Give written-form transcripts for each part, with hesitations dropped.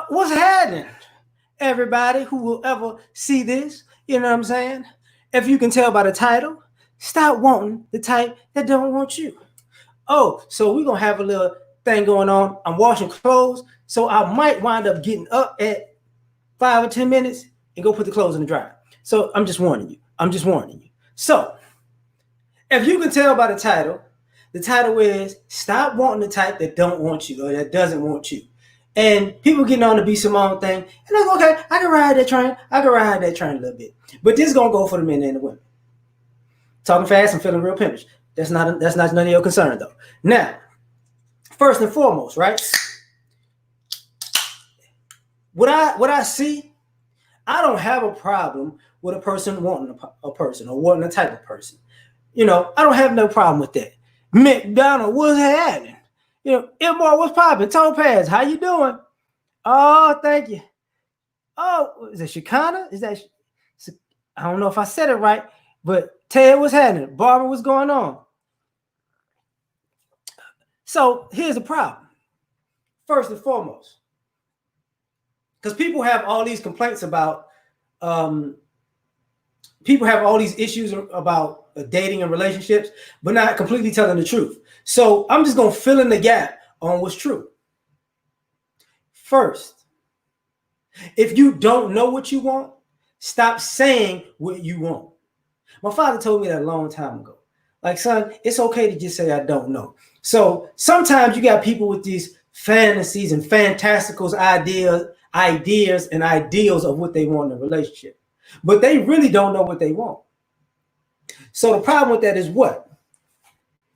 What's happening? Everybody who will ever see this, you know what I'm saying? If you can tell by the title, stop wanting the type that don't want you. Oh, so we're gonna have a little thing going on. I'm washing clothes, so I might wind up getting up at 5 or 10 minutes and go put the clothes in the dryer. So I'm just warning you. I'm just warning you. So if you can tell by the title is Stop Wanting the Type That Don't Want You or That Doesn't Want You. And people getting on the B Simone thing, and I'm like, okay, I can ride that train. I can ride that train a little bit. But this is gonna go for the men and the women. Talking fast, I'm feeling real pimpish. That's not none of your concern though. Now, first and foremost, right? What I see, I don't have a problem with a person wanting a person or wanting a type of person. You know, I don't have no problem with that. McDonald, what's happening? You know, Elmore, what's popping? Topaz, how you doing? Oh, thank you. Oh, is it Chicana? Is that? I don't know if I said it right, but Ted, what's happening? Barbara, what's going on? So here's the problem. First and foremost, because people have all these complaints about, people have all these issues about dating and relationships, but not completely telling the truth. So I'm just going to fill in the gap on what's true. First, if you don't know what you want, stop saying what you want. My father told me that a long time ago. Like, son, it's okay to just say I don't know. So sometimes you got people with these fantasies and fantasticals, ideas and ideals of what they want in a relationship, but they really don't know what they want. So the problem with that is what?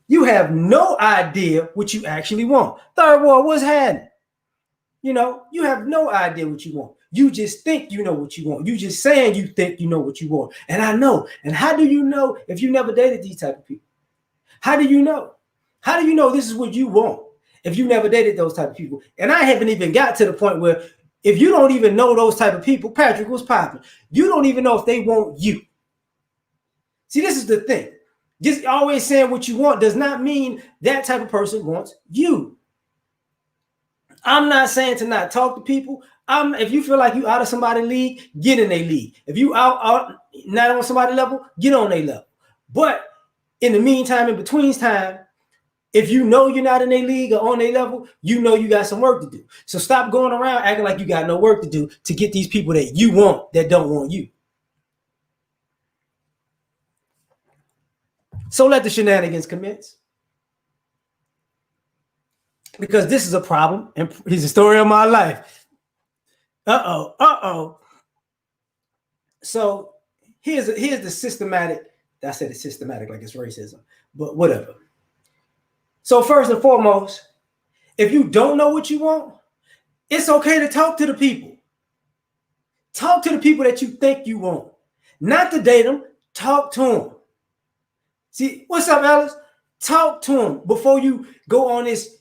You have no idea what you actually want. Third world, what's happening? You know, you have no idea what you want. You just think you know what you want. You just saying you think you know what you want. And I know. And how do you know if you never dated these type of people? How do you know? How do you know this is what you want if you never dated those type of people? And I haven't even got to the point where if you don't even know those type of people, Patrick, what's popping? You don't even know if they want you. See, this is the thing. Just always saying what you want does not mean that type of person wants you. I'm not saying to not talk to people. If you feel like you out of somebody's league, get in their league. If you out not on somebody's level, get on their level. But in the meantime, in between time, if you know you're not in a league or on a level, you know you got some work to do. So stop going around acting like you got no work to do to get these people that you want that don't want you. So let the shenanigans commence. Because this is a problem, and it's a story of my life. So here's the systematic. I said it's systematic like it's racism, but whatever. So first and foremost, if you don't know what you want, it's okay to talk to the people. Talk to the people that you think you want. Not to date them, talk to them. See, what's up, Alice? Talk to them before you go on this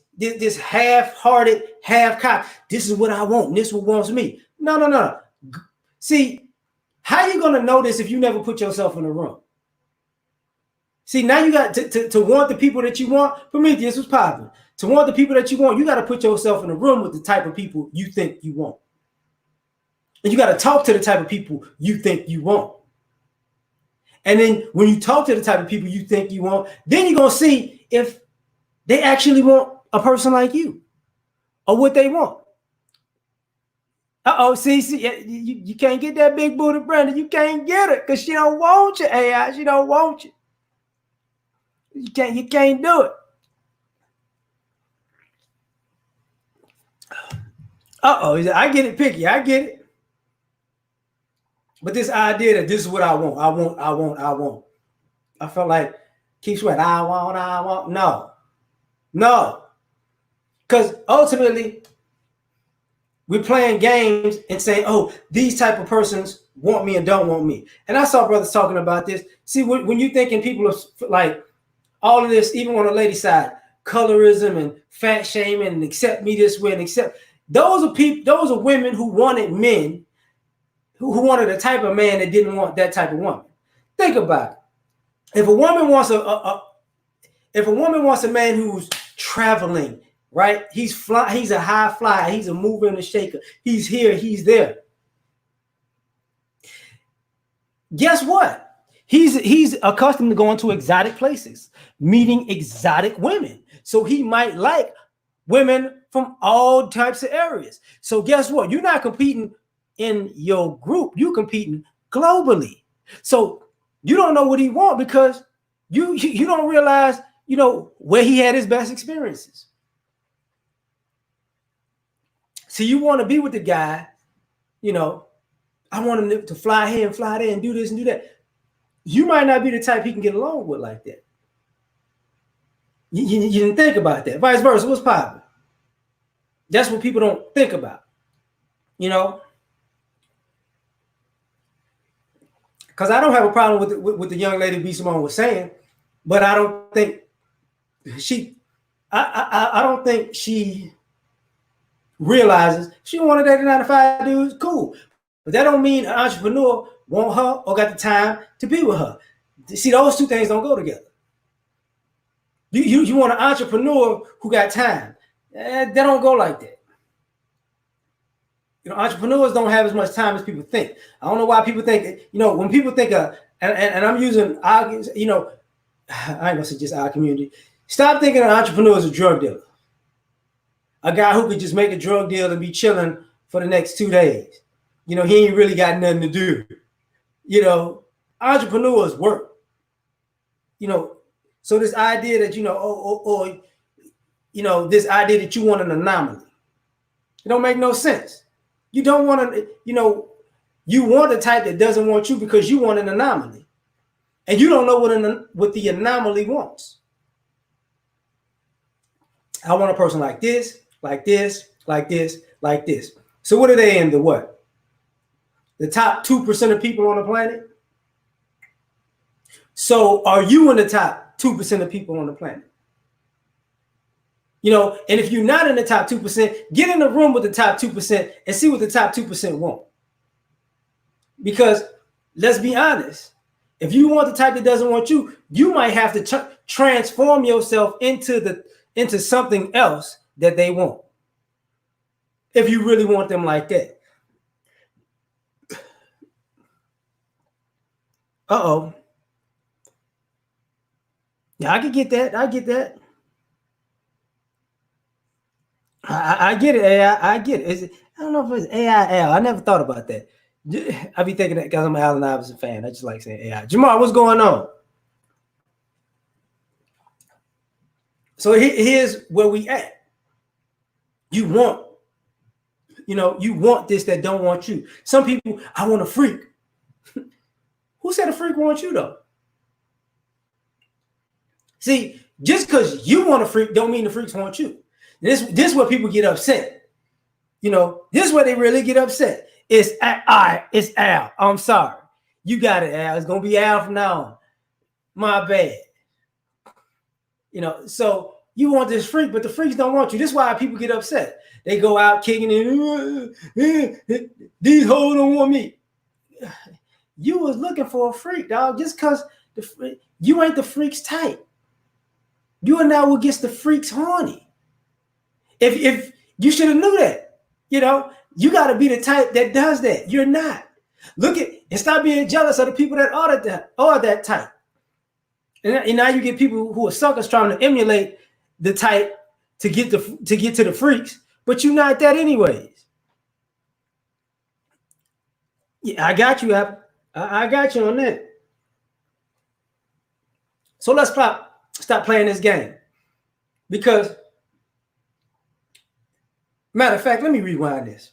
half-hearted, half-cocked. This is what I want. This is what wants me. No. See, how you gonna know this if you never put yourself in the room? See, now you got to want the people that you want. Prometheus was popping. To want the people that you want, you got to put yourself in a room with the type of people you think you want. And you got to talk to the type of people you think you want. And then when you talk to the type of people you think you want, then you're going to see if they actually want a person like you or what they want. See, you can't get that big booty Brenda. You can't get it because she don't want you, AI. She don't want you. You can't do it. I get it, Picky. I get it. But this idea that this is what I want. I felt like keep sweating. I want. No. Because ultimately, we're playing games and saying, oh, these type of persons want me and don't want me. And I saw brothers talking about this. See, when you thinking people are like all of this, even on the lady side, colorism and fat shaming and accept me this way and accept. Those are women who wanted men who wanted a type of man that didn't want that type of woman. Think about it. If a woman wants a man who's traveling, right? He's a high flyer. He's a mover and a shaker. He's here. He's there. Guess what? He's accustomed to going to exotic places, meeting exotic women. So he might like women from all types of areas. So guess what? You're not competing in your group. You're competing globally. So you don't know what he wants because you don't realize, where he had his best experiences. So you want to be with the guy, I want him to fly here and fly there and do this and do that. You might not be the type he can get along with like that. You didn't think about that. Vice versa, what's popping? That's what people don't think about, Because I don't have a problem with the young lady B. Simone was saying, but I don't think I don't think she realizes she wanted 9 to 5 dudes, cool. But that don't mean an entrepreneur want her or got the time to be with her. See, those two things don't go together. You want an entrepreneur who got time. They don't go like that. Entrepreneurs don't have as much time as people think. I don't know why people think, when people think and I'm using, I ain't gonna say just our community. Stop thinking an entrepreneur is a drug dealer. A guy who could just make a drug deal and be chilling for the next 2 days. He ain't really got nothing to do. Entrepreneurs work. So this idea that, this idea that you want an anomaly, it don't make no sense. You don't want to, you want a type that doesn't want you because you want an anomaly. And you don't know what the anomaly wants. I want a person like this, like this, like this, like this. So what are they in the what? The top 2% of people on the planet? So are you in the top 2% of people on the planet? And if you're not in the top 2%, get in the room with the top 2% and see what the top 2% want. Because let's be honest, if you want the type that doesn't want you, you might have to transform yourself into something else that they want. If you really want them like that. Uh-oh. Yeah, I can get that. I get that. I get it, AI. I get it. I don't know if it's AI, Al. I never thought about that. I be thinking that because I'm an Allen Iverson fan. I just like saying AI. Jamar, what's going on? So here's where we at. You want this that don't want you. Some people, I want a freak. Who said a freak wants you though? See, just because you want a freak don't mean the freaks want you. This is where people get upset. This is where they really get upset. It's Al. I'm sorry. You got it, Al. It's gonna be Al from now on. My bad. So you want this freak, but the freaks don't want you. This is why people get upset. They go out kicking it. These hoes don't want me. You was looking for a freak, dog. Just because you ain't the freak's type. You are now what gets the freaks horny. If you should have knew that, you got to be the type that does that. You're not. Look at and stop being jealous of the people that are that type. And now you get people who are suckers trying to emulate the type to get to the freaks, but you're not that anyways. Yeah, I got you, I got you on that. So let's stop playing this game. Because, matter of fact, let me rewind this.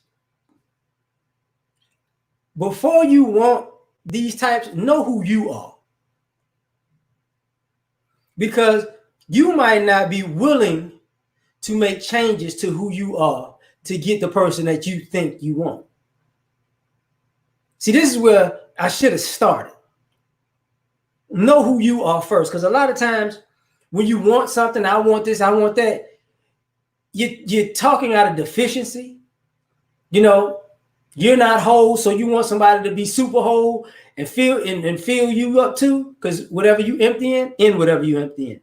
Before you want these types, know who you are. Because you might not be willing to make changes to who you are to get the person that you think you want. See, this is where I should have started. Know who you are first. Because a lot of times when you want something, I want this, I want that, you're talking out of deficiency. You're not whole, so you want somebody to be super whole and fill you up too, because whatever you empty in whatever you empty in.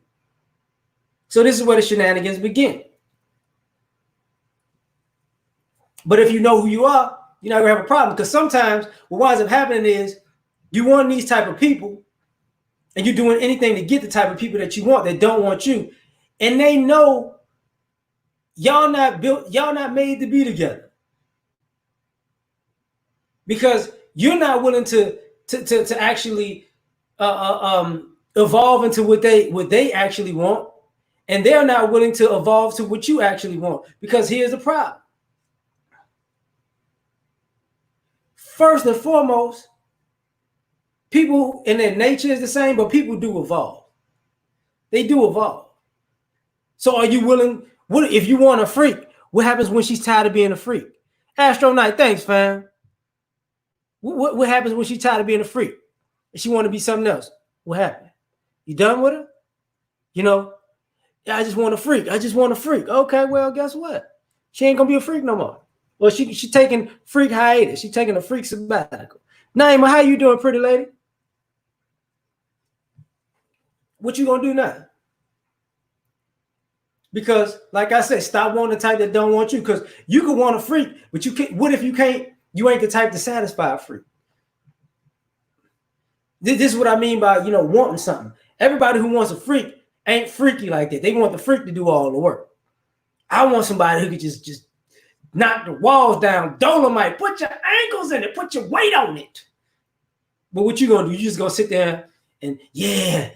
So this is where the shenanigans begin. But if you know who you are, you're not gonna have a problem. Because sometimes what winds up happening is you want these type of people, and you're doing anything to get the type of people that you want that don't want you, and they know y'all not made to be together, because you're not willing to actually evolve into what they actually want, and they're not willing to evolve to what you actually want. Because here's the problem. First and foremost, people in their nature is the same, but people do evolve. They do evolve. So are you willing? What if you want a freak? What happens when she's tired of being a freak? Astro Knight, thanks, fam. What happens when she's tired of being a freak and she want to be something else? What happened? You done with her? You know, I just want a freak. I just want a freak. Okay, well, guess what? She ain't gonna be a freak no more. Well, she taking freak hiatus. She taking a freak sabbatical. Naima, how you doing, pretty lady? What you gonna do now? Because, like I said, stop wanting the type that don't want you. Because you could want a freak, but you can't. What if you can't? You ain't the type to satisfy a freak. This is what I mean by wanting something. Everybody who wants a freak ain't freaky like that. They want the freak to do all the work. I want somebody who could just knock the walls down, dolomite, put your ankles in it, put your weight on it. But what you gonna do? You just gonna sit there and yeah,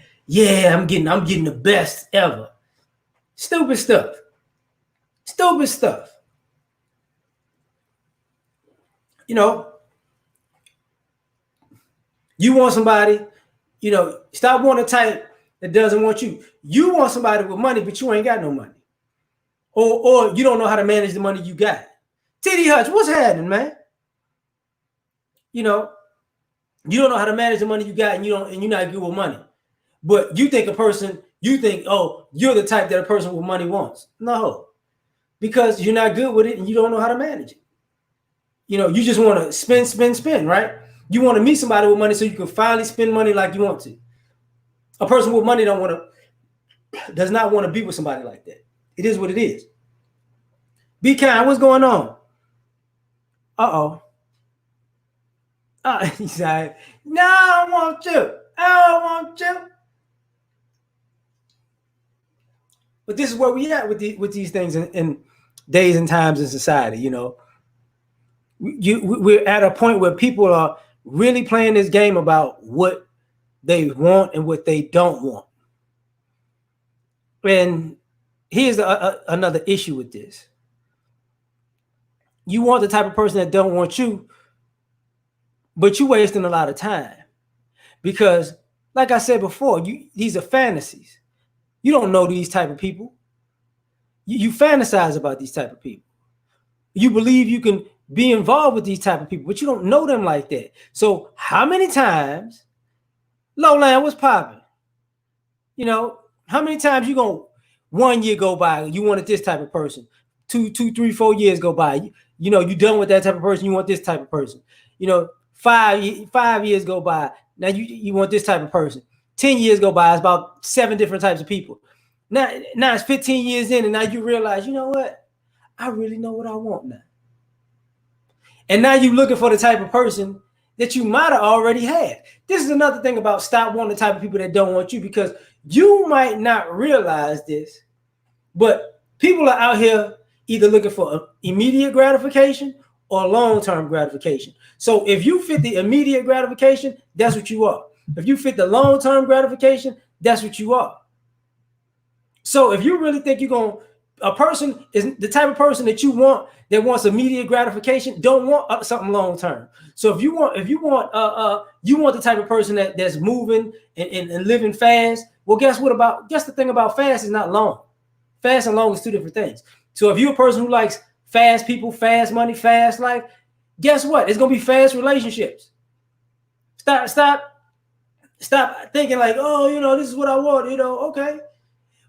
I'm getting the best ever. Stupid stuff. Stupid stuff. You want somebody, stop wanting a type that doesn't want you. You want somebody with money, but you ain't got no money. Or you don't know how to manage the money you got. TD Hutch, what's happening, man? You don't know how to manage the money you got, and you're not good with money. But you think oh, you're the type that a person with money wants. No. Because you're not good with it and you don't know how to manage it. You just want to spend, right? You want to meet somebody with money so you can finally spend money like you want to. A person with money does not want to be with somebody like that. It is what it is. Be kind. What's going on? Uh-oh. He's like, no, I don't want you. I don't want you. But this is where we at with these things in days and times in society. We're at a point where people are really playing this game about what they want and what they don't want. And here's another issue with this. You want the type of person that don't want you, but you're wasting a lot of time. Because, like I said before, these are fantasies. You don't know these type of people. You fantasize about these type of people. You believe you can be involved with these type of people, but you don't know them like that. So how many times, Lowland, what's popping? How many times you gonna 1 year go by, you wanted this type of person, 2, 3, 4 years go by, you done with that type of person, you want this type of person. 5 years go by, now you want this type of person. 10 years go by, it's about 7 different types of people. Now it's 15 years in, and now you realize, you know what? I really know what I want now. And now you're looking for the type of person that you might have already had. This is another thing about stop wanting the type of people that don't want you, because you might not realize this, but people are out here either looking for immediate gratification or long-term gratification. So if you fit the immediate gratification, that's what you are. If you fit the long-term gratification, that's what you are. So if you really think a person is the type of person that you want that wants immediate gratification, don't want something long-term. So if you want the type of person that's moving and living fast, well, guess the thing about fast is not long. Fast and long is two different things. So if you're a person who likes fast people, fast money, fast life, guess what? It's gonna be fast relationships. Stop thinking like, oh, this is what I want. Okay.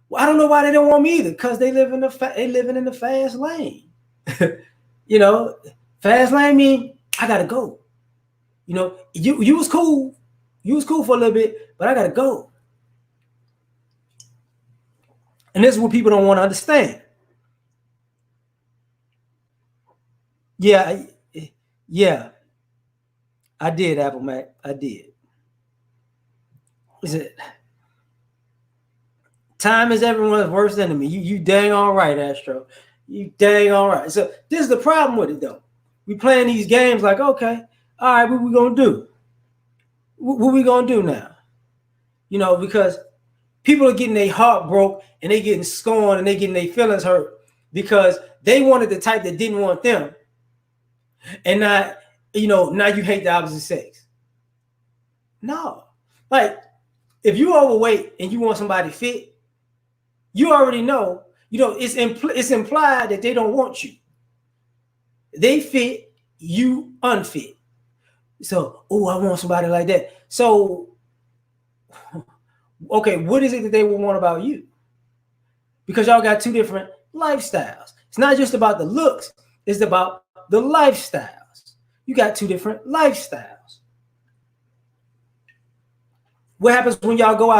Well, I don't know why they don't want me either, because they living in the fast lane. Fast lane mean I gotta go. You was cool. You was cool for a little bit, but I gotta go. And this is what people don't want to understand. Yeah, yeah, I did, Apple Mac. I did. Is it time is everyone's worst enemy? You dang all right, Astro. You dang all right. So this is the problem with it though. We playing these games like, okay, all right, what we gonna do? What we gonna do now? Because people are getting their heart broke and they getting scorned and they getting their feelings hurt because they wanted the type that didn't want them, and not, now you hate the opposite sex. No, like if you overweight and you want somebody fit, you already know. It's implied that they don't want you. They fit, you unfit. So, oh, I want somebody like that. So, okay, what is it that they will want about you? Because y'all got two different lifestyles. It's not just about the looks, it's about the lifestyles. You got two different lifestyles. What happens when y'all go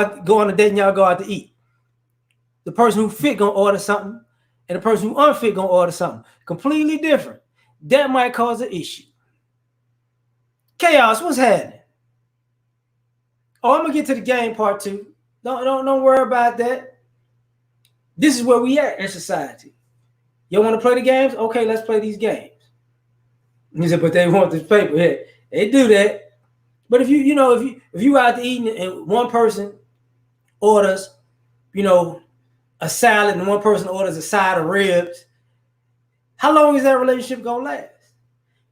on a date and y'all go out to eat? The person who fit gonna order something, and the person who unfit gonna order something completely different. That might cause an issue. Chaos, what's happening? Oh, I'm gonna get to the game part two. Don't worry about that. This is where we at in society. You want to play the games? Okay, let's play these games. He said, but they want this paper. Yeah, they do that. But if you out to eating and one person orders, a salad and one person orders a side of ribs, how long is that relationship gonna last?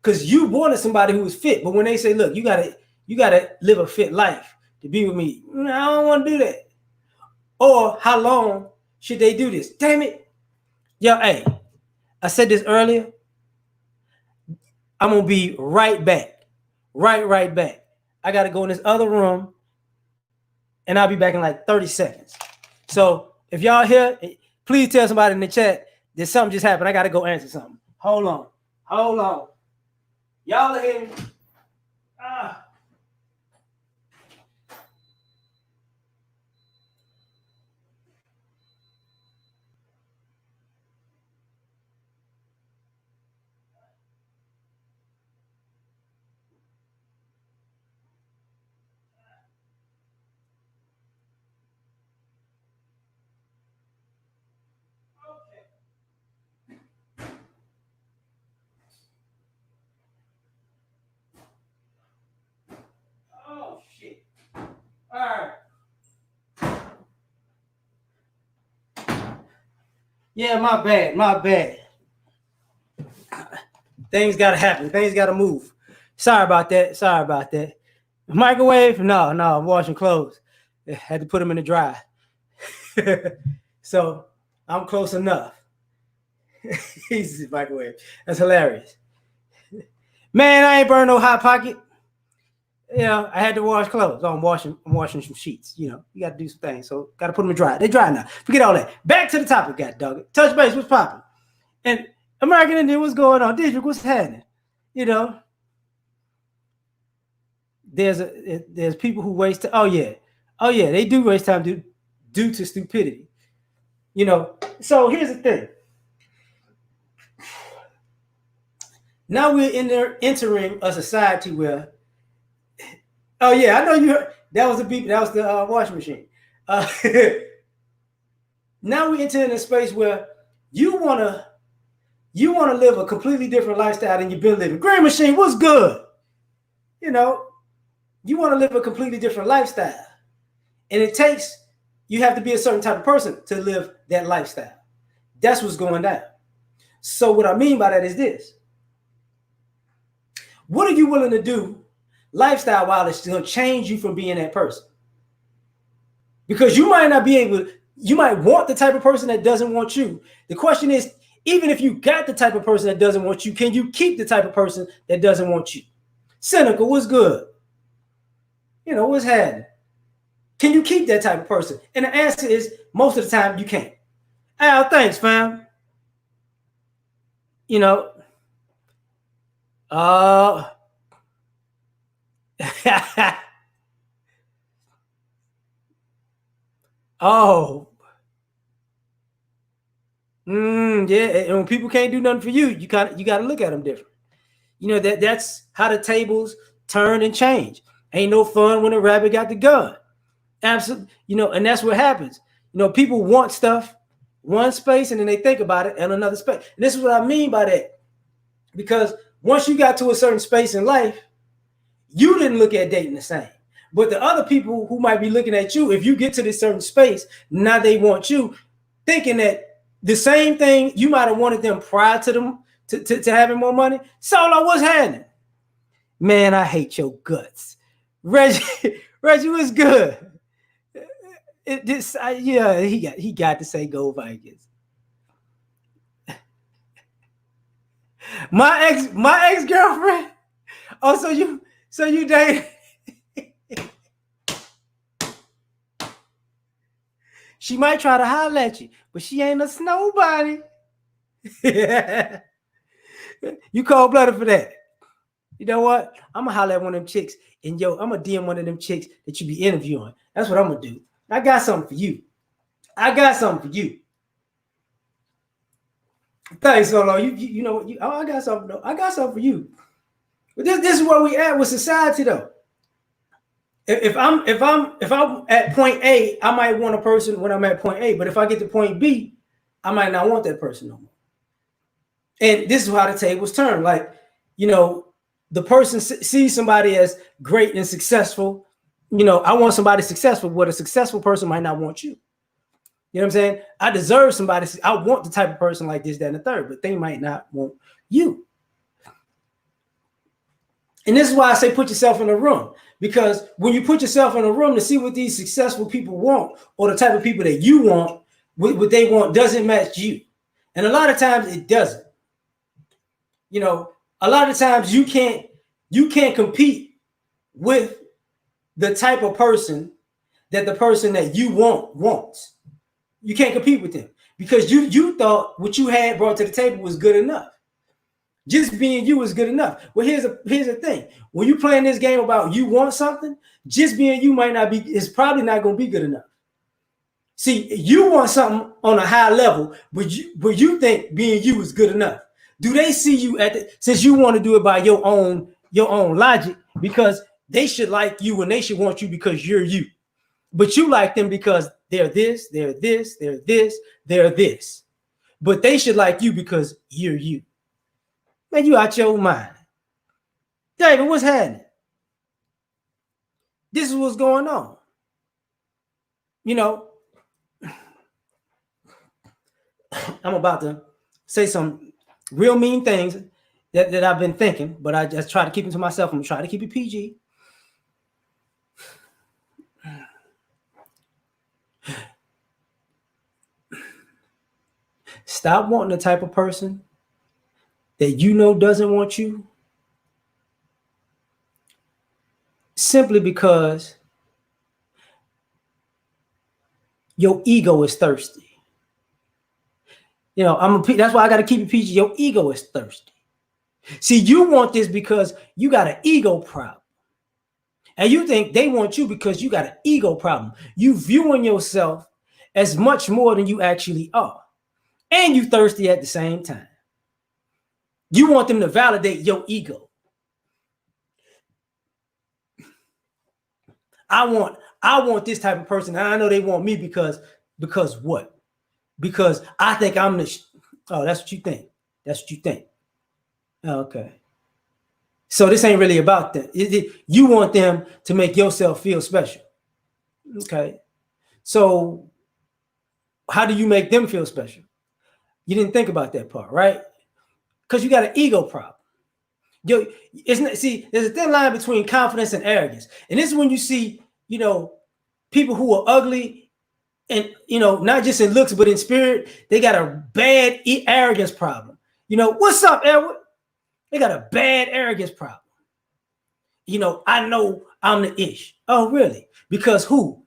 Because you wanted somebody who was fit, but when they say, look, you gotta live a fit life to be with me, I don't want to do that. Or how long should they do this? Damn it. Yo, hey, I said this earlier. I'm gonna be right back. Right back. I gotta go in this other room and I'll be back in like 30 seconds. So if y'all here, please tell somebody in the chat that something just happened. I gotta go answer something. Hold on. Y'all are here. Ah. Oh shit. All right. Yeah, my bad. Things gotta happen. Things gotta move. Sorry about that. Microwave? No, I'm washing clothes. I had to put them in the dry. So I'm close enough. He's microwave. That's hilarious. Man, I ain't burn no hot pocket. I had to wash clothes. Oh, I'm washing some sheets. You got to do some things. So got to put them in dry. They dry now. Forget all that. Back to the topic, god dog it. Touch base, what's popping? And American Indian, what's going on? District, what's happening? You know, there's people who waste. Oh yeah, they do waste time due to stupidity. So here's the thing. Now we're entering a society where, oh yeah, I know you heard that was the beep. That was the washing machine. Now we enter in a space where you wanna live a completely different lifestyle than you've been living. Green machine, what's good? You want to live a completely different lifestyle, and you have to be a certain type of person to live that lifestyle. That's what's going down. So what I mean by that is this: what are you willing to do, lifestyle wise, that's going to change you from being that person? Because you might not be able. You might want the type of person that doesn't want you. The question is, even if you got the type of person that doesn't want you, can you keep the type of person that doesn't want you? Cynical, what's good? What's happening? Can you keep that type of person? And the answer is most of the time you can't. Al, thanks, fam. Uh oh. Yeah. And when people can't do nothing for you, you gotta look at them different. You know, that's how the tables turn and change. Ain't no fun when a rabbit got the gun. Absolutely. You know, and that's what happens. You know, people want stuff one space and then they think about it in another space. And this is what I mean by that. Because once you got to a certain space in life, you didn't look at dating the same. But the other people who might be looking at you, if you get to this certain space, now they want you, thinking that the same thing you might have wanted them prior to them to having more money. Solo, what's happening? Man, I hate your guts. Reggie, Reggie was good. Yeah, he got to say go Vikings. My ex-girlfriend. Oh, so you dated. She might try to holler at you, but she ain't a nobody. You cold-blooded for that. You know what? I'm gonna holler at one of them chicks, and I'm gonna DM one of them chicks that you be interviewing. That's what I'm gonna do. I got something for you. Thanks, Solo. You know what? I got something. Though. I got something for you. But this is where we at with society, though. If I'm at point A, I might want a person when I'm at point A. But if I get to point B, I might not want that person no more. And this is how the tables turn. Like, you know, the person sees somebody as great and successful. You know, I want somebody successful, but a successful person might not want you. You know what I'm saying? I deserve somebody. I want the type of person like this, that, and the third, but they might not want you. And this is why I say put yourself in a room. Because when you put yourself in a room to see what these successful people want, or the type of people that you want, what they want doesn't match you. And a lot of times it doesn't. You know, a lot of times you can't compete with the type of person that the person that you want wants. You can't compete with them because you thought what you had brought to the table was good enough. Just being you is good enough. Well, here's the thing. When you playing this game about you want something, just being you is probably not going to be good enough. See, you want something on a high level, but you think being you is good enough. Do they see you since you want to do it by your own logic, because they should like you and they should want you because you're you. But you like them because they're this, they're this, they're this, they're this. But they should like you because you're you. Man, you out your mind. David, what's happening? This is what's going on. You know, I'm about to say some real mean things that I've been thinking, but I just try to keep it to myself. I'm trying to keep it PG. Stop wanting the type of person that you know doesn't want you simply because your ego is thirsty. You know, that's why I got to keep it PG. Your ego is thirsty. See, you want this because you got an ego problem. And you think they want you because you got an ego problem. You viewing yourself as much more than you actually are. And you thirsty at the same time. You want them to validate your ego. I want this type of person, and I know they want me because what? Because I think I'm the. Oh, that's what you think. That's what you think. Okay. So this ain't really about that. You want them to make yourself feel special. Okay. So how do you make them feel special? You didn't think about that part, right? Because you got an ego problem. See, there's a thin line between confidence and arrogance. And this is when you see, you know, people who are ugly and, you know, not just in looks, but in spirit, they got a bad arrogance problem. You know, what's up, Edward? They got a bad arrogance problem. You know, I know I'm the ish. Oh, really? Because who?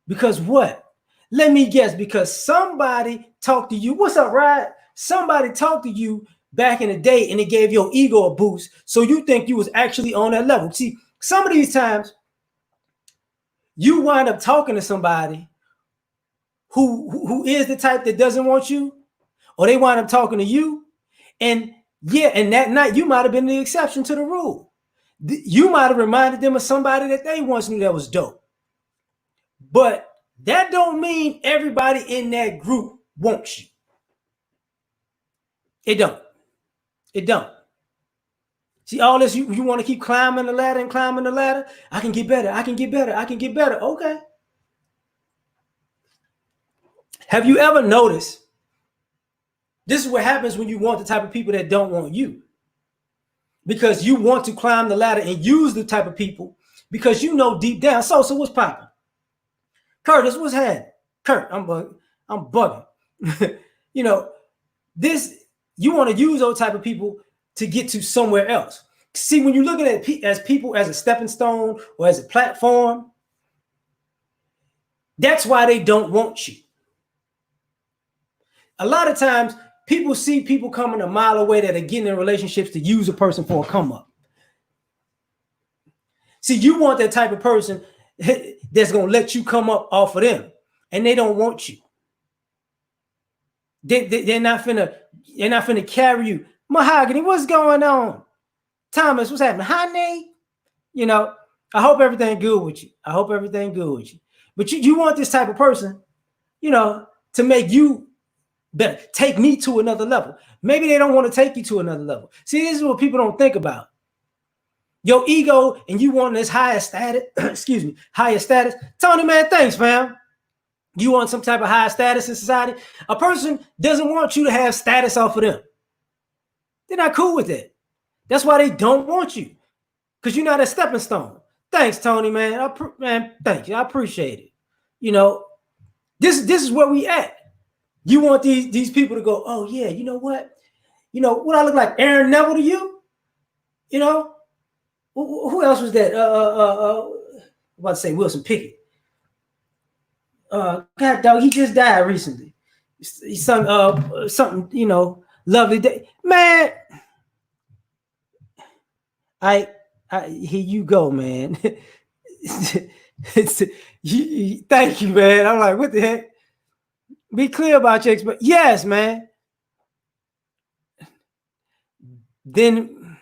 Because what? Let me guess. Because somebody talked to you. What's up, Ryan? Somebody talked to you back in the day and it gave your ego a boost. So you think you was actually on that level. See, some of these times you wind up talking to somebody who is the type that doesn't want you, or they wind up talking to you and Yeah, and that night you might have been the exception to the rule. You might have reminded them of somebody that they once knew that was dope. But that don't mean everybody in that group wants you. It don't. It don't. See, all this, you want to keep climbing the ladder and climbing the ladder. I can get better. I can get better. I can get better. Okay. Have you ever noticed? This is what happens when you want the type of people that don't want you. Because you want to climb the ladder and use the type of people because you know deep down. So what's popping? Curtis, what's happening? Kurt, I'm bugging. You know, this, you want to use those type of people to get to somewhere else. See, when you look at it as people as a stepping stone or as a platform, that's why they don't want you. A lot of times, people see people coming a mile away that are getting in relationships to use a person for a come up. See, you want that type of person that's going to let you come up off of them, and they don't want you. They're not finna carry you. Mahogany, what's going on? Thomas, what's happening? Honey, you know, I hope everything good with you. I hope everything good with you. But you want this type of person, you know, to make you better, take me to another level. Maybe they don't want to take you to another level. See, this is what people don't think about. Your ego and you want this higher status, excuse me, higher status. Tony, man, thanks, fam. You want some type of higher status in society? A person doesn't want you to have status off of them. They're not cool with it. That's why they don't want you, because you're not a stepping stone. Thanks, Tony, man. Man, thank you. I appreciate it. You know, this is where we at. You want these people to go, oh yeah, you know what? You know what I look like, Aaron Neville to you? You know, who else was that? I'm about to say Wilson Pickett. God dog, he just died recently. He sung something, you know, lovely day. Man, here you go, man. Thank you, man. I'm like, what the heck? Be clear about your experience. Yes, man. Then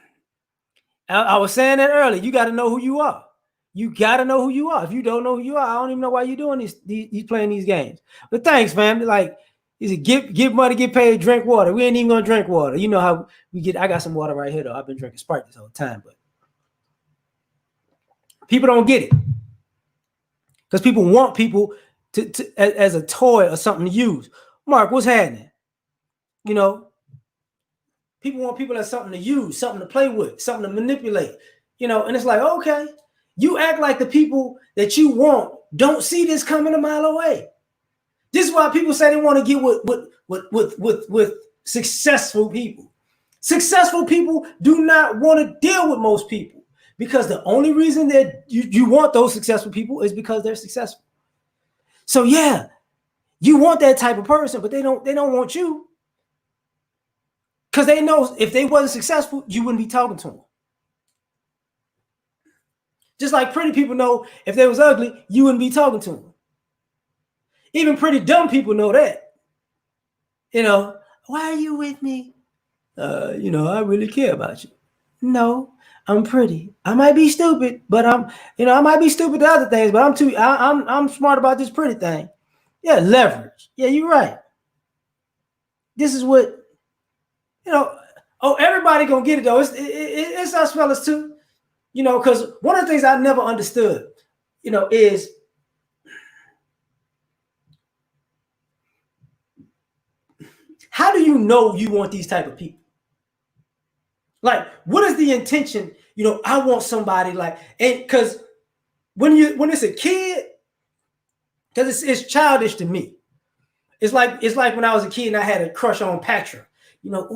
I was saying that earlier. You got to know who you are. You got to know who you are. If you don't know who you are, I don't even know why you're doing these playing these games. But thanks, fam. Like, he said, give money, get paid, drink water. We ain't even gonna drink water. You know how we get. I got some water right here though. I've been drinking Sprite this whole time, but people don't get it because people want people to as a toy or something to use. Mark, what's happening? You know, people want people as something to use, something to play with, something to manipulate. You know, and it's like, okay, you act like the people that you want don't see this coming a mile away. This is why people say they want to get with successful people. Successful people do not want to deal with most people because the only reason that you want those successful people is because they're successful. So yeah, you want that type of person, but they don't want you because they know if they wasn't successful, you wouldn't be talking to them. Just like pretty people know if they was ugly, you wouldn't be talking to them. Even pretty dumb people know that. You know, why are you with me? You know, I really care about you. No, I'm pretty. I might be stupid, but I might be stupid to other things, but I'm smart about this pretty thing. Yeah, leverage. Yeah, you're right. This is what, you know, oh, everybody gonna get it though. It's us fellas too. You know, because one of the things I never understood, you know, is how do you know you want these type of people? Like, what is the intention? You know, I want somebody like, and because when it's a kid, because it's childish to me. It's like when I was a kid and I had a crush on Patra. You know,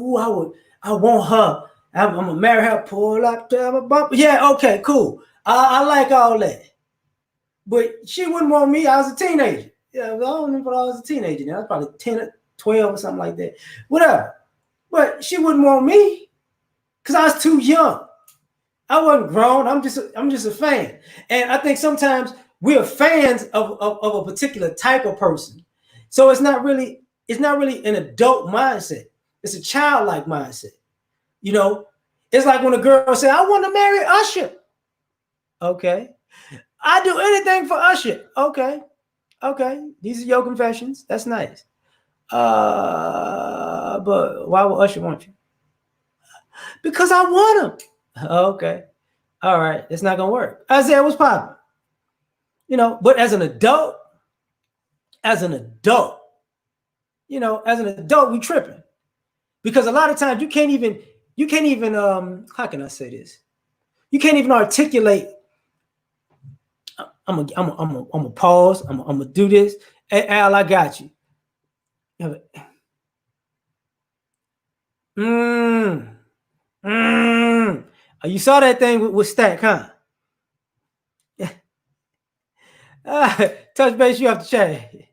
I want her. I'm gonna marry her. Pull up to a bump. Yeah, okay, cool. I like all that, but she wouldn't want me. I was a teenager. Yeah, I don't remember I was a teenager. Now I was probably 10 or 12 or something like that. Whatever. But she wouldn't want me because I was too young. I wasn't grown. I'm just a fan. And I think sometimes we're fans of a particular type of person. So it's not really an adult mindset. It's a childlike mindset. You know, it's like when a girl say, I want to marry Usher. Okay. I do anything for Usher. Okay. Okay. These are your confessions. That's nice. But why would Usher want you? Because I want him. Okay. All right. It's not gonna work. Isaiah was popping. You know, but as an adult, as an adult, as an adult, we tripping. Because a lot of times you can't even how can I say this? You can't even articulate. I'm gonna pause. I'm gonna do this. Hey, Al, I got you. Mm, You saw that thing with Stack, huh? Touch base, you have to change.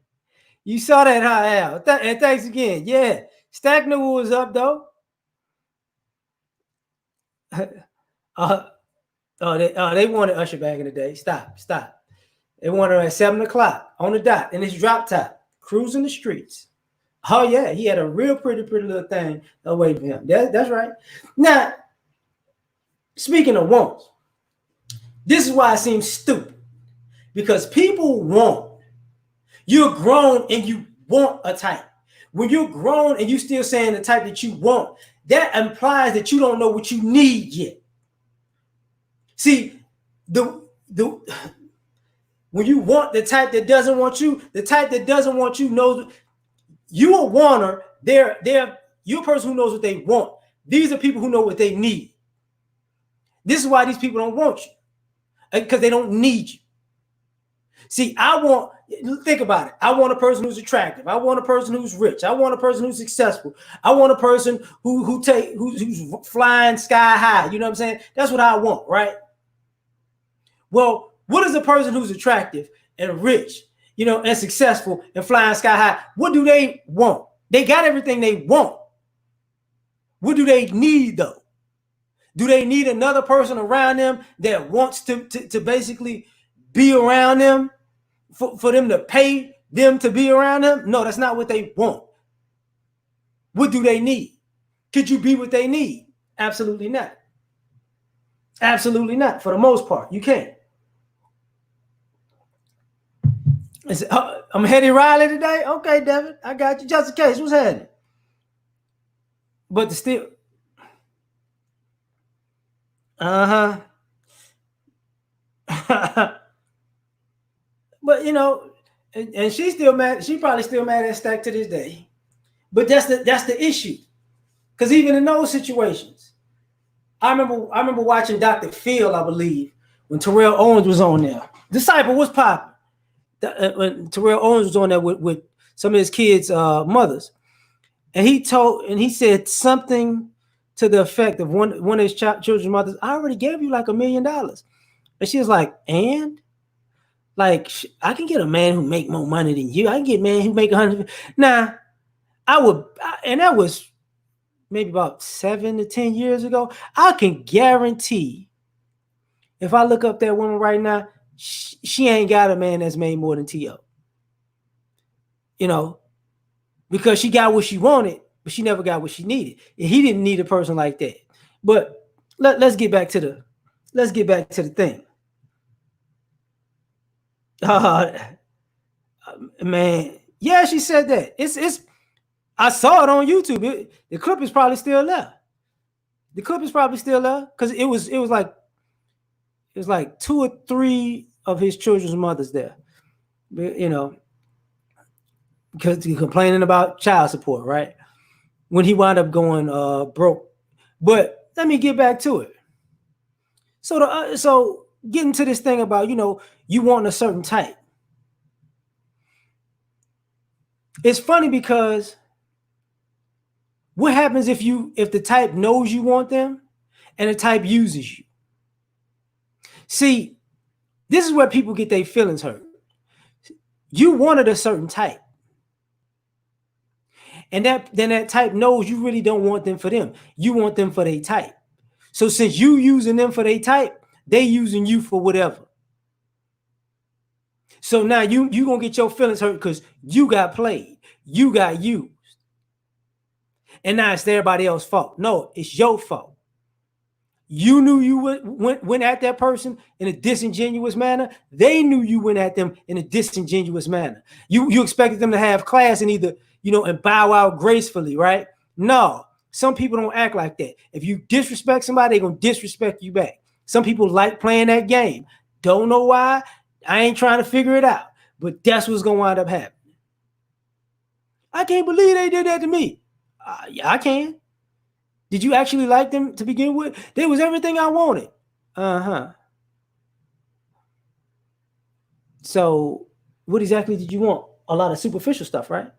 You saw that, huh, Al? And thanks again. Yeah, Stack knew what was up, though. uh, they wanted Usher back in the day. Stop. They wanted him at 7 o'clock on the dot in his drop top, cruising the streets. Oh yeah, he had a real pretty little thing away from him. That's right. Now, speaking of wants, this is why it seems stupid. Because people want. You're grown and you want a type. When you're grown and you still saying the type that you want, that implies that you don't know what you need yet. See, the when you want the type that doesn't want you, the type that doesn't want you knows you a wanter. You're a person who knows what they want. These are people who know what they need. This is why these people don't want you, because they don't need you. See, think about it. I want a person who's attractive. I want a person who's rich. I want a person who's successful. I want a person who's flying sky high. You know what I'm saying? That's what I want, right? Well, what is a person who's attractive and rich, and successful and flying sky high? What do they want? They got everything they want. What do they need, though? Do they need another person around them that wants to basically be around them for them to pay them to be around them? No, that's not what they want. What do they need? Could you be what they need? Absolutely not. Absolutely not. For the most part, you can't. I'm Hetty Riley today. Okay, Devin, I got you. Just in case, what's happening? But still, but and she's still mad. She probably still mad at Stack to this day. But that's the issue. Because even in those situations, I remember watching Dr. Phil, I believe, when Terrell Owens was on there. Disciple was popping. When Terrell Owens was on there with some of his kids' mothers, and he said something to the effect of one of his children's mothers, I already gave you like $1 million. And she was like, and like, I can get a man who make more money than you. I can get a man who make 100. Now, and that was maybe about 7 to 10 years ago. I can guarantee if I look up that woman right now, she ain't got a man that's made more than T.O. Because she got what she wanted, but she never got what she needed. And he didn't need a person like that. But let's get back to the thing. Man, yeah, she said that. It's I saw it on YouTube. The clip is probably still there. The clip is probably still there because it was like 2 or 3 of his children's mothers there. Because he's complaining about child support, right? When he wound up going broke. But let me get back to it. So getting to this thing about you want a certain type. It's funny because what happens if the type knows you want them and the type uses you? See, this is where people get their feelings hurt. You wanted a certain type. And then that type knows you really don't want them for them. You want them for their type. So since you using them for their type, they using you for whatever. So now you gonna get your feelings hurt because you got played. You got used. and now it's everybody else's fault. No, it's your fault. You knew you went at that person in a disingenuous manner. They knew you went at them in a disingenuous manner. You expected them to have class and either, and bow out gracefully, right? No, some people don't act like that. If you disrespect somebody, they're going to disrespect you back. Some people like playing that game. Don't know why. I ain't trying to figure it out. But that's what's going to wind up happening. I can't believe they did that to me. Yeah, I can. Did you actually like them to begin with? They was everything I wanted. So what exactly did you want? A lot of superficial stuff, right?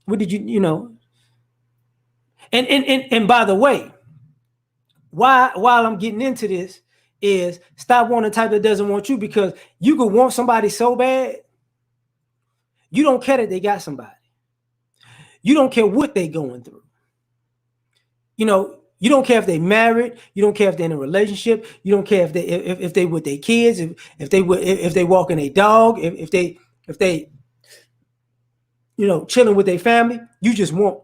What did you, And by the way, while I'm getting into this is stop wanting the type that doesn't want you, because you could want somebody so bad, you don't care that they got somebody. You don't care what they going through. You don't care if they married. You don't care if they're in a relationship. You don't care if they with their kids, if they walking a dog, if they chilling with their family. You just want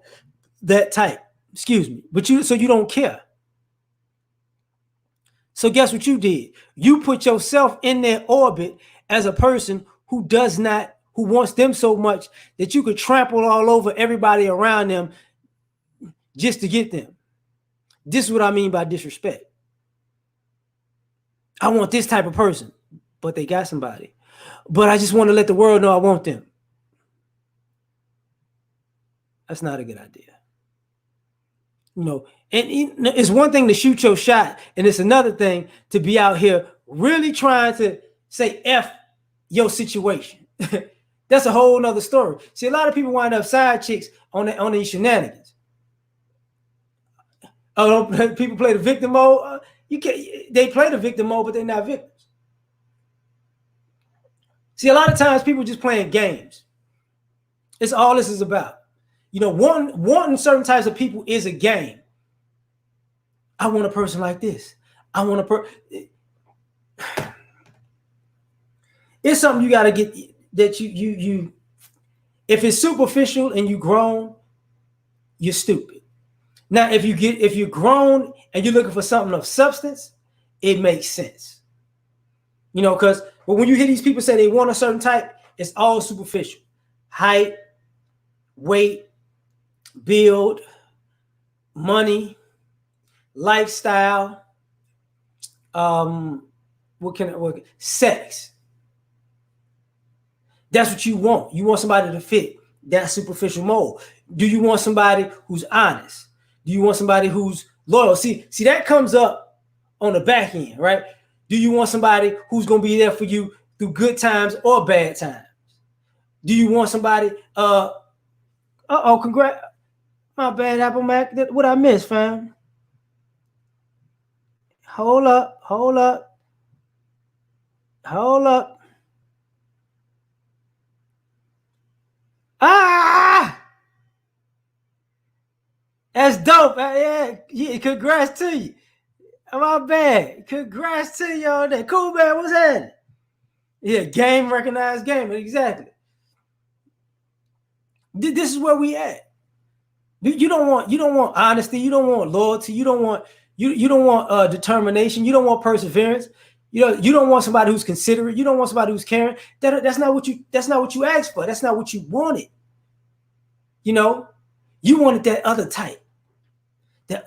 that type. Excuse me, but you don't care. So guess what you did? You put yourself in their orbit as a person who wants them so much that you could trample all over everybody around them just to get them. This is what I mean by disrespect. I want this type of person, but they got somebody. But I just want to let the world know I want them. That's not a good idea. And it's one thing to shoot your shot, and it's another thing to be out here really trying to say F your situation. That's a whole nother story. See, a lot of people wind up side chicks on these shenanigans. People play the victim mode. They play the victim mode, but they're not victims. See, a lot of times people just playing games. It's all this is about. Wanting certain types of people is a game. I want a person like this. I want a person. It's something you got to get that you. If it's superficial and you grown, you're stupid. Now, if you're grown and you're looking for something of substance, it makes sense. Because when you hear these people say they want a certain type, it's all superficial. Height, weight, build, money, lifestyle, sex. That's what you want. You want somebody to fit that superficial mold. Do you want somebody who's honest? Do you want somebody who's loyal? See, that comes up on the back end, right? Do you want somebody who's going to be there for you through good times or bad times? Do you want somebody, congrats. My bad, Apple Mac. What I missed, fam? Hold up. Ah! That's dope. Yeah, congrats to you. My bad. Congrats to you on that. Cool, man. What's happening? Yeah, game recognized game. Exactly. This is where we at. You don't want honesty. You don't want loyalty. You don't want determination. You don't want perseverance. You don't want somebody who's considerate. You don't want somebody who's caring. That's not what you asked for. That's not what you wanted. You wanted that other type. You're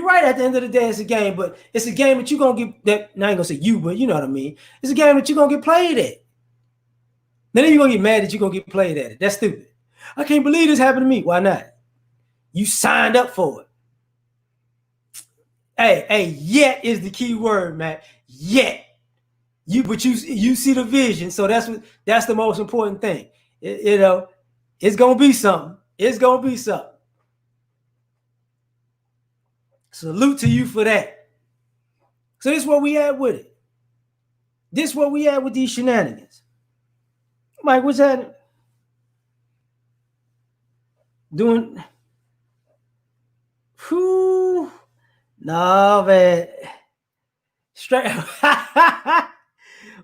right. At the end of the day, it's a game, but it's a game that you're gonna get. That I ain't gonna say you, but you know what I mean. It's a game that you're gonna get played at. Then you're gonna get mad that you're gonna get played at it. That's stupid. I can't believe this happened to me. Why not? You signed up for it. Hey, yet is the key word, man. Yet. But you see the vision, so that's the most important thing. It's gonna be something. It's gonna be something. Salute to you for that. So this is where we at with it. This is where we at with these shenanigans. Mike, what's that? Doing? Whew. No, man. Straight.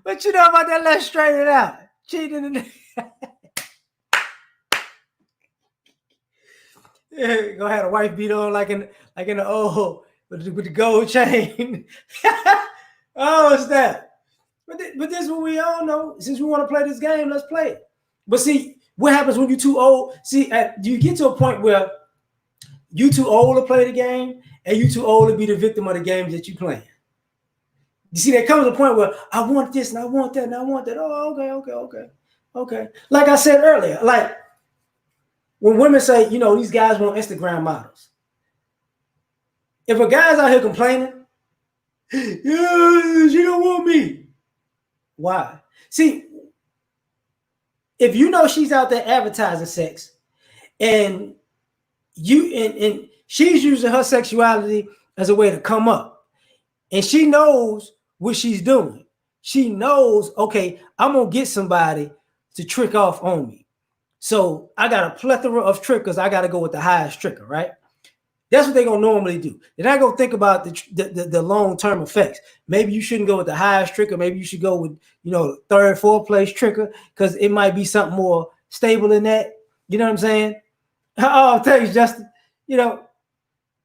What you know about that? Let's straighten it out. Cheating. Go have a wife beat on like in the old with the gold chain. Oh, it's that. But this is what we all know. Since we want to play this game, let's play it. But see, what happens when you're too old? See, you get to a point where you too old to play the game, and you too old to be the victim of the games that you playing. You see, there comes a point where I want this and I want that and I want that. Oh, okay. Like I said earlier, like when women say, these guys want Instagram models. If a guy's out here complaining, yeah, she don't want me. Why? See, if you know she's out there advertising sex, and she's using her sexuality as a way to come up, and she knows what she's doing. She knows, okay, I'm gonna get somebody to trick off on me. So I got a plethora of trickers. I got to go with the highest tricker, right? That's what they're gonna normally do. They're not gonna think about the long-term effects. Maybe you shouldn't go with the highest tricker. Maybe you should go with third, fourth place tricker, because it might be something more stable than that. You know what I'm saying? Oh, thanks, Justin.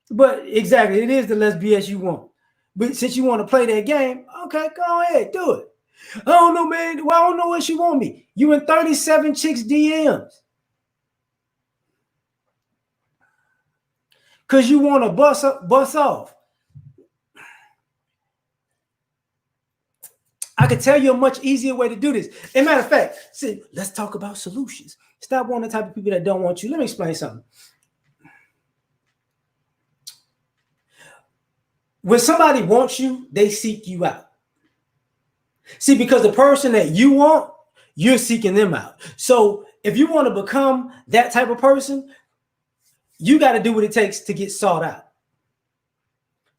But exactly, it is the less BS you want. But since you want to play that game, okay, go ahead, do it. I don't know, man. Well, I don't know what she want me. You in 37 chicks DMs. Because you want to bust off. I could tell you a much easier way to do this. As a matter of fact, see, let's talk about solutions. Stop wanting the type of people that don't want you. Let me explain something. When somebody wants you, they seek you out. See, because the person that you want, you're seeking them out. So if you want to become that type of person, you got to do what it takes to get sought out.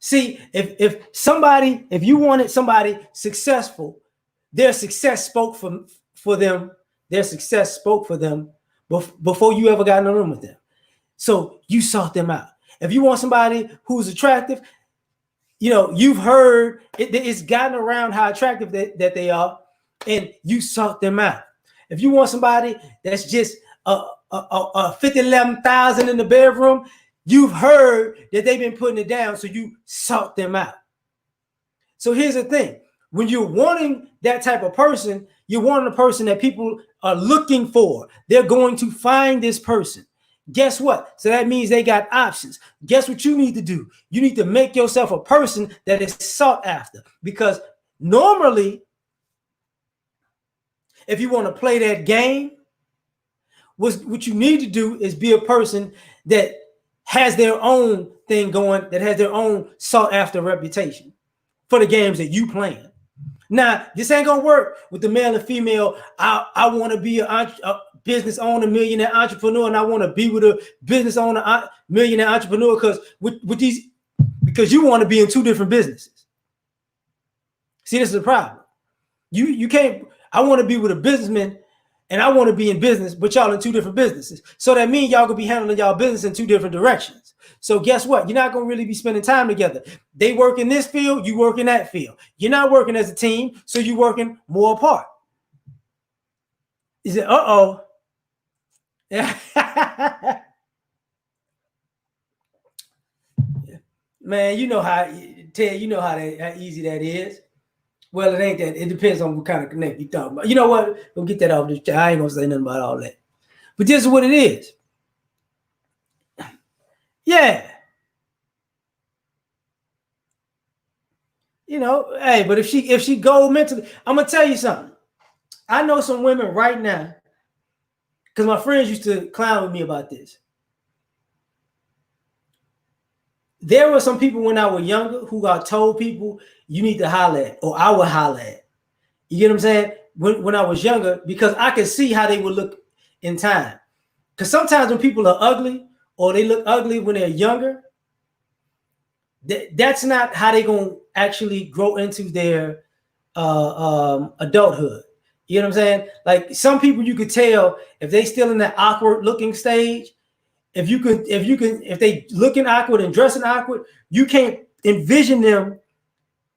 See, if you wanted somebody successful, their success spoke for them. Their success spoke for them before you ever got in the room with them. So you sought them out. If you want somebody who's attractive, you've heard it's gotten around how attractive that they are, and you sought them out. If you want somebody that's just 50,000 in the bedroom, you've heard that they've been putting it down, so you sought them out. So here's the thing. When you're wanting that type of person, you're wanting a person that people are looking for. They're going to find this person. Guess what? So that means they got options. Guess what you need to do? You need to make yourself a person that is sought after. Because normally, if you want to play that game, what you need to do is be a person that has their own thing going, that has their own sought after reputation for the games that you playing. Now, this ain't gonna work with the male and female. I want to be a business owner, millionaire entrepreneur, and I want to be with a business owner, millionaire entrepreneur, because you want to be in two different businesses. See, this is the problem. You can't. I want to be with a businessman, and I want to be in business, but y'all in two different businesses. So that means y'all gonna be handling y'all business in two different directions. So guess what? You're not gonna really be spending time together. They work in this field, you work in that field. You're not working as a team, so you're working more apart. Is it? Man, you know how Ted, you know how easy that is. Well, it ain't that. It depends on what kind of connect you talking about. You know what? We'll get that off this. I ain't gonna say nothing about all that. But this is what it is. Yeah. Hey, but if she go mentally, I'm gonna tell you something. I know some women right now, because my friends used to clown with me about this. There were some people when I was younger who got told people you need to holler at, or I would holler at. You get what I'm saying? When I was younger, because I could see how they would look in time. Because sometimes when people are ugly, or they look ugly when they're younger, that's not how they're going to actually grow into their adulthood. You know what I'm saying? Like some people you could tell if they still in that awkward looking stage, if they looking awkward and dressing awkward, you can't envision them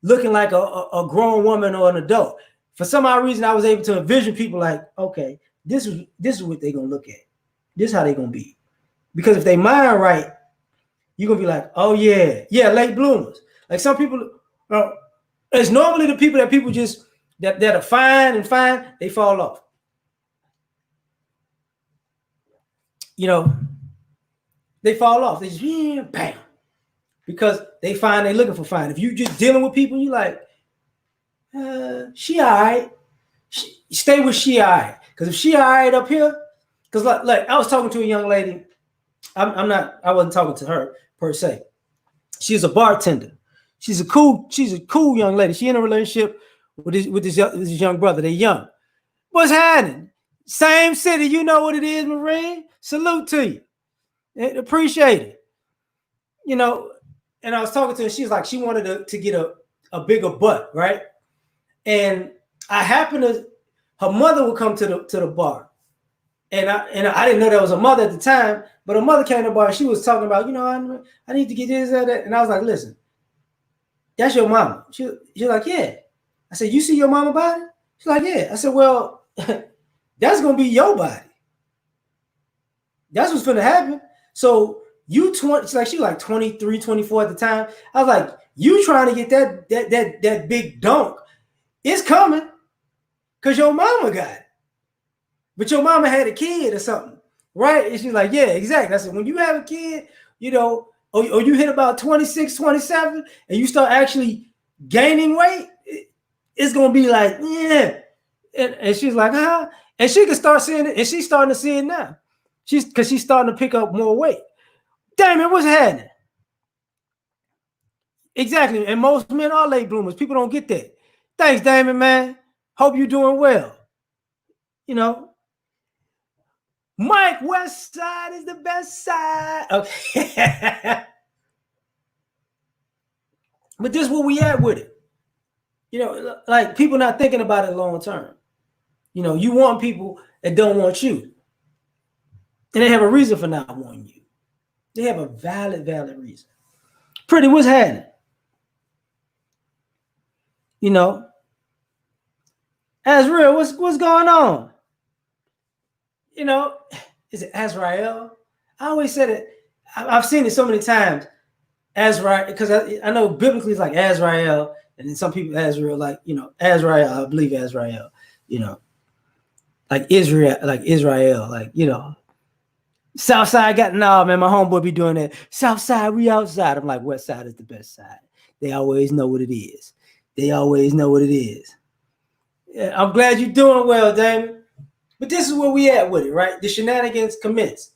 looking like a grown woman or an adult. For some odd reason, I was able to envision people like, okay, this is what they're gonna look at. This is how they're gonna be. Because if they mind right, you're gonna be like, oh yeah, late bloomers. Like some people, it's normally the people that people just that are fine, they fall off. They fall off. They just bam, because they find they're looking for fine. If you just dealing with people, you like, she all right. Stay with she all right. Because if she all right up here, because like I was talking to a young lady. I wasn't talking to her per se. She's a bartender. She's a cool young lady. She in a relationship with this young brother. They're young. What's happening? Same city. You know what it is, Marine. Salute to you. Appreciate it. And I was talking to her. She's like, she wanted to get a bigger butt, right? And I happened to, her mother would come to the bar. And I didn't know that was her mother at the time, but her mother came to the bar and she was talking about, I need to get this, that. And I was like, listen, that's your mama. She's like, yeah. I said, you see your mama body? She's like, yeah. I said, well, that's going to be your body. That's what's going to happen. So you 20, it's like she was like 23, 24 at the time. I was like, you trying to get that big dunk. It's coming because your mama got it. But your mama had a kid or something, right? And she's like, yeah, exactly. I said, when you have a kid, or you hit about 26, 27, and you start actually gaining weight, it's going to be like, yeah. And she's like, huh? And she can start seeing it, and she's starting to see it now. Because she's starting to pick up more weight. Damn it, what's happening? Exactly. And most men are late bloomers. People don't get that. Thanks, Damon, man. Hope you're doing well. Mike, West Side is the best side. Okay. But this is where we at with it. Like people not thinking about it long term. You want people that don't want you. And they have a reason for not wanting you. They have a valid reason. Pretty, what's happening? Azrael, what's going on? Is it Azrael? I always said it. I've seen it so many times. Azrael, because I know biblically it's like Azrael, and then some people Azrael, like Azrael. I believe Azrael. Like Israel, Southside got man. My homeboy be doing that. Southside, we outside. I'm like, West Side is the best side. They always know what it is. Yeah, I'm glad you're doing well, Damon. But this is where we at with it, right? The shenanigans commence.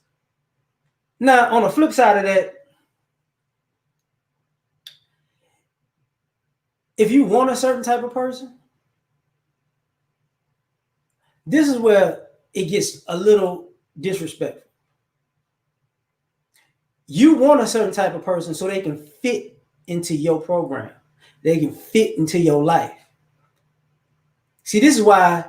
Now, on the flip side of that, if you want a certain type of person, this is where it gets a little disrespectful. You want a certain type of person so they can fit into your program. They can fit into your life. See, this is why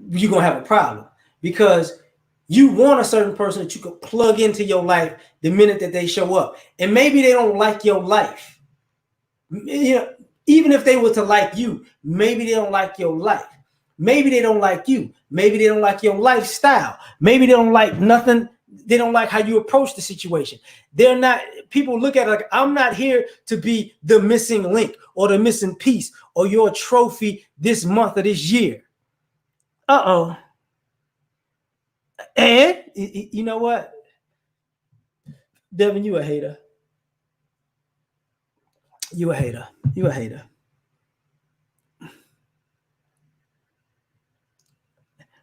you're going to have a problem, because you want a certain person that you can plug into your life the minute that they show up. And maybe they don't like your life. Even if they were to like you, maybe they don't like your life. Maybe they don't like you. Maybe they don't like your lifestyle. Maybe they don't like nothing. They don't like how you approach the situation. People look at it like, I'm not here to be the missing link or the missing piece or your trophy this month or this year. Uh-oh. And you know what? Devin, you a hater. You a hater.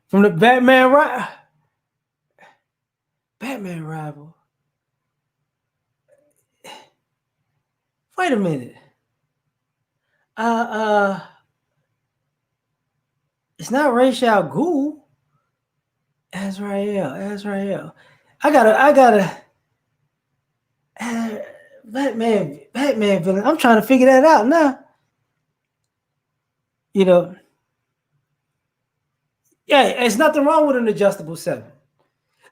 From the Batman rival. Wait a minute. It's not Rachel Gould. Azrael. I gotta. Batman villain. I'm trying to figure that out now. Yeah, it's nothing wrong with an adjustable 7.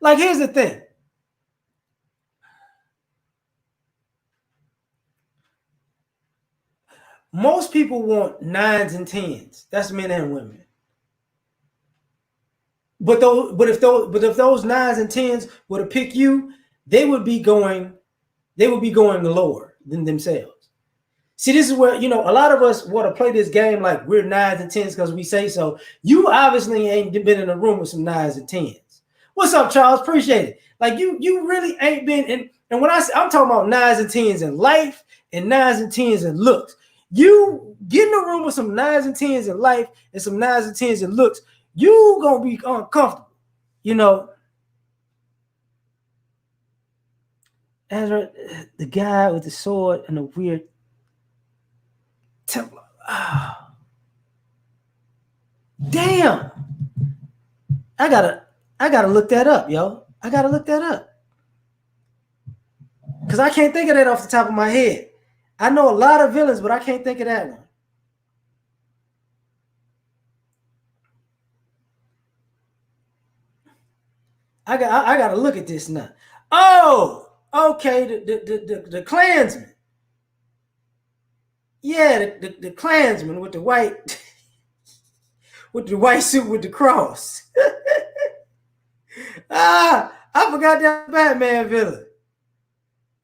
Like, here's the thing. Most people want 9s and 10s. That's men and women. But if those 9s and 10s were to pick you, they would be going lower than themselves. See, this is where, a lot of us want to play this game like we're 9s and 10s because we say so. You obviously ain't been in a room with some 9s and 10s. What's up, Charles? Appreciate it. Like you really ain't been in. And when I'm talking about 9s and 10s in life and 9s and 10s in looks, you get in a room with some 9s and 10s in life and some 9s and 10s in looks, you gonna be uncomfortable, As the guy with the sword and the weird Templar. Oh. Damn. I gotta look that up, yo. I gotta look that up. Because I can't think of that off the top of my head. I know a lot of villains, but I can't think of that one. I gotta look at this now. Oh, okay, the Klansman. Yeah, the Klansman with the white with the white suit with the cross. I forgot that Batman villain.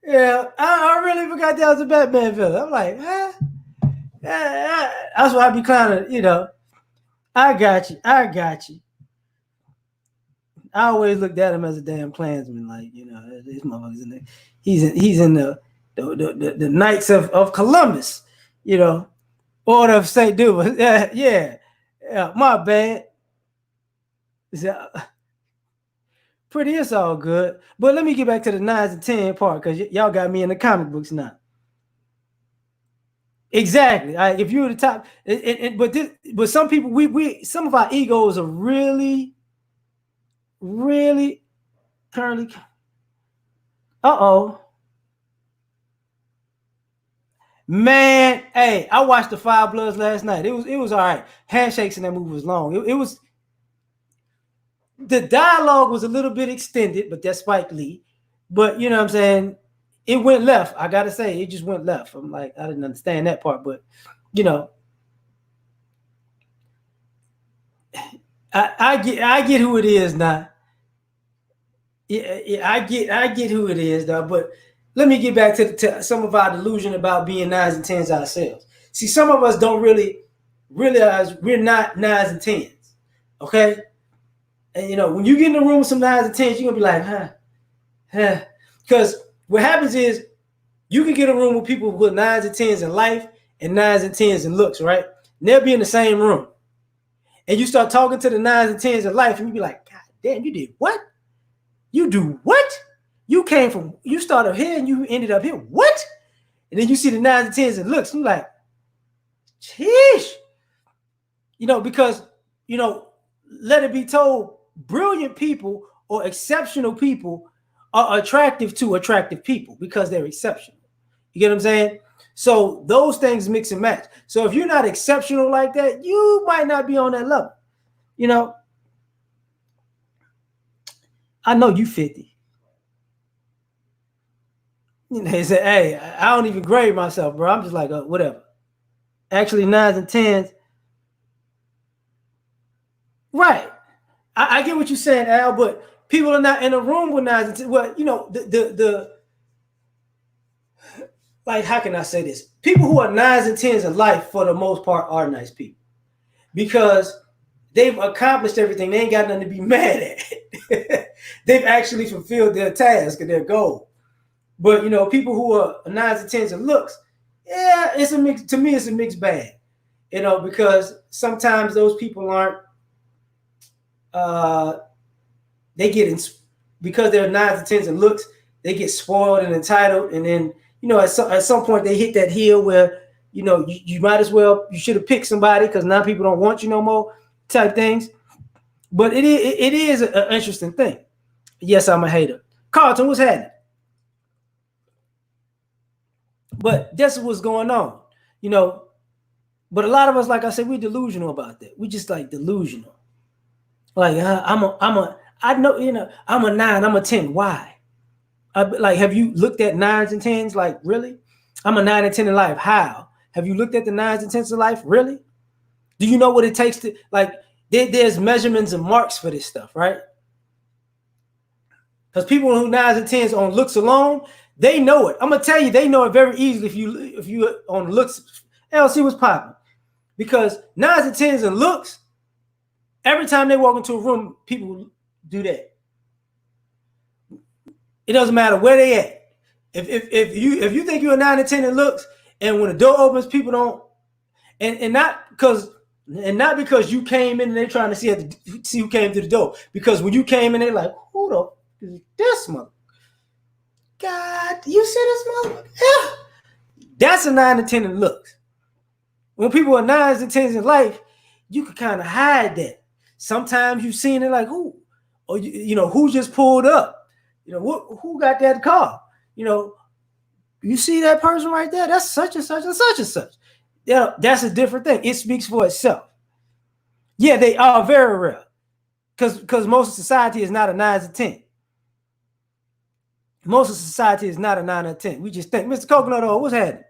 Yeah, I really forgot that was a Batman villain. I'm like, huh? That's why I be kind of, I got you. I always looked at him as a damn Klansman, like, this motherfucker's in there. He's in the Knights of Columbus, Order of St. Dumas. Yeah, my bad. Pretty, it's all good. But let me get back to the 9s and 10 part because y'all got me in the comic books now. Exactly. If you were the top, but some people, some of our egos are really currently. Man, hey, I watched the Five Bloods last night. It was all right. Handshakes in that movie was long. It was. The dialogue was a little bit extended, but that's Spike Lee. But you know what I'm saying? It went left. I gotta say, it just went left. I'm like, I didn't understand that part, but I get who it is now. Yeah, I get who it is though. But let me get back to some of our delusion about being 9s and 10s ourselves. See, some of us don't really realize we're not 9s and 10s. Okay. And when you get in the room with some 9s and 10s, you're gonna be like, huh. Because what happens is you can get in a room with people with 9s and 10s in life and 9s and 10s in looks, right? And they'll be in the same room. And you start talking to the 9s and 10s in life, and you be like, God damn, you did what? You do what? You started here and you ended up here. What? And then you see the 9s and 10s in looks, and you're like, sheesh. Because, let it be told, brilliant people or exceptional people are attractive to attractive people because they're exceptional. You get what I'm saying? So those things mix and match. So if you're not exceptional like that, you might not be on that level. I know you 50. They say, hey, I don't even grade myself, bro. I'm just like, whatever. Actually, 9s and 10s. Right. I get what you're saying, Al, but people are not in a room with 9s and 10s. Well, the like, how can I say this? People who are 9s and 10s in life, for the most part, are nice people because they've accomplished everything. They ain't got nothing to be mad at. They've actually fulfilled their task and their goal. But people who are 9s and 10s in looks, yeah, it's a mix. To me, it's a mixed bag. Because sometimes those people aren't. They get because they're 9s and 10s in looks, they get spoiled and entitled, and then at some point they hit that hill where you might as well, you should have picked somebody because now people don't want you no more type things. But it is an interesting thing. Yes, I'm a hater. Carlton, what's happening? But that's what's going on, But a lot of us, like I said, we're delusional about that. We just like delusional. Like I'm a 9, I'm a 10. Why? Like, have you looked at 9s and 10s? Like, really? I'm a 9 and 10 in life. How? Have you looked at the 9s and 10s in life? Really? Do you know what it takes to, like, there's measurements and marks for this stuff, right? Because people who 9s and 10s on looks alone, they know it. I'm gonna tell you, they know it very easily if you on looks. LC was popping. Because 9s and 10s and looks, every time they walk into a room, people do that. It doesn't matter where they at. If you think you're a 9 and 10 and looks, and when the door opens, people don't, and not because you came in and they're trying to see who came to the door. Because when you came in, they're like, who the is this mother? God, you see this mother? Yeah. That's a 9 and 10 and looks. When people are 9s and 10s in life, you can kind of hide that. Sometimes you've seen it like who, or who just pulled up. Who got that car? You see that person right there? That's such and such and such and such. Yeah, that's a different thing. It speaks for itself. Yeah, they are very rare. Because most of society is not a 9 and 10. Most of society is not a 9 or 10. We just think, Mr. Coconut Oil, what's happening?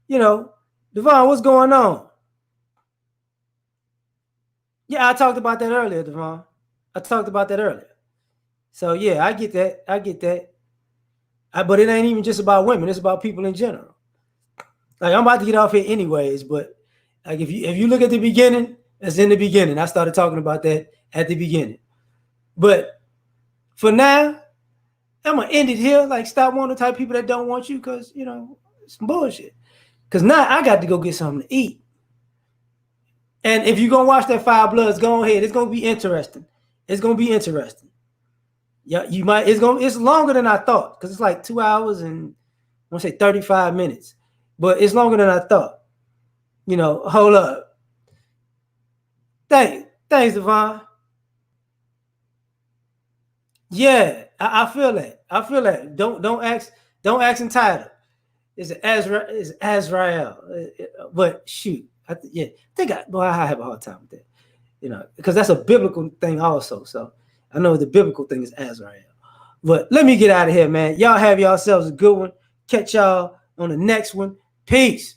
Devon, what's going on? Yeah, I talked about that earlier, Devon. I talked about that earlier. So yeah, I get that. But it ain't even just about women. It's about people in general. Like, I'm about to get off here anyways, but like if you look at the beginning, it's in the beginning. I started talking about that at the beginning. But for now, I'm gonna end it here. Like, stop wanting the type of people that don't want you, because it's some bullshit. Because now I got to go get something to eat. And if you're gonna watch that Five Bloods, go ahead. It's gonna be interesting. Yeah, you might. It's longer than I thought, because it's like 2 hours and I want to say 35 minutes, but it's longer than I thought. Hold up. Thanks, Devon. Yeah, I feel that. Don't ask entitled. It's Azrael. But shoot, I have a hard time with that. Because that's a biblical thing also. So I know the biblical thing is Azrael. But let me get out of here, man. Y'all have yourselves a good one. Catch y'all on the next one. Peace.